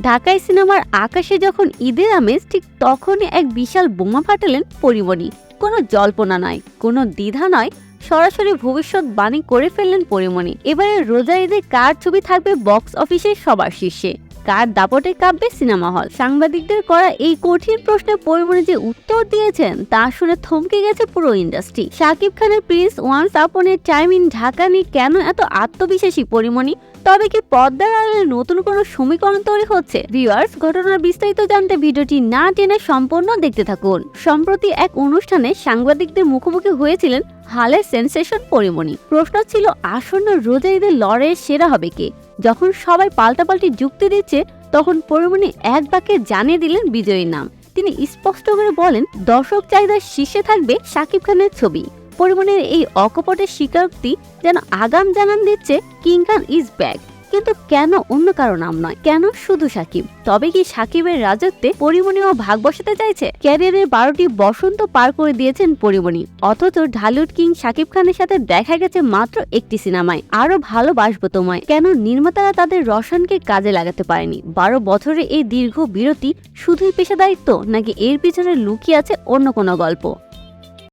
ঢাকায় সিনেমার আকাশে যখন ঈদের আমেজ, ঠিক তখনই এক বিশাল বোমা ফাটালেন পরীমণি। কোনো জল্পনা নয়, কোনো দ্বিধা নয়, সরাসরি ভবিষ্যৎবাণী করে ফেললেন পরীমণি। এবারে রোজা ঈদে কার ছবি থাকবে বক্স অফিসে সবার শীর্ষে, কার দাপটে কাঁপবে সিনেমা হল? সাংবাদিকদের করা এই কঠিন প্রশ্নে পরীমণি যে উত্তর দিয়েছেন তা শুনে থমকে গেছে পুরো ইন্ডাস্ট্রি। শাকিব খানের Prince once upon A time in Dhaka নিয়ে কেন এত আত্মবিশ্বাসী পরীমণি? তবে কি পর্দার আড়ালে নতুন কোনো সমীকরণ তৈরি হচ্ছে? ভিউয়ার্স, ঘটনার বিস্তারিত জানতে ভিডিওটি না টেনে সম্পূর্ণ দেখতে থাকুন। সম্প্রতি এক অনুষ্ঠানে সাংবাদিকদের মুখোমুখি হয়েছিলেন হালের সেন্সেশন পরীমণি। প্রশ্ন ছিল, আসন্ন রোজা ঈদের লড়াইয়ের সেরা হবে কে? যখন সবাই পাল্টাপাল্টি যুক্তি দিচ্ছে, তখন পরীমণি এক বাক্যে জানিয়ে দিলেন বিজয়ীর নাম। তিনি স্পষ্ট করে বলেন, দর্শক চাহিদার শীর্ষে থাকবে শাকিব খানের ছবি। পরীমণির এই অকপটের স্বীকারোক্তি যেন আগাম জানান দিচ্ছে কিং খান ইজ ব্যাক। কিন্তু কেন অন্য কারো নাম নয়? কেন শুধু শাকিব? তবে কি শাকিবের রাজত্বে পরীমণিও ভাগ বসাতে চাইছে? ক্যারিয়ারের 12টি বসন্ত পার করে দিয়েছেন পরীমণি, অথচ ঢালিউড কিং শাকিব খানের সাথে দেখা গেছে মাত্র একটি সিনেমায়, আরো ভালোবাসবো তোমায়। কেন নির্মাতারা তাদের রসায়নকে কাজে লাগাতে পারেনি? 12 বছরের এই দীর্ঘ বিরতি শুধুই পেশাদারিত্ব, নাকি এর পিছনে লুকিয়ে আছে অন্য কোনো গল্প?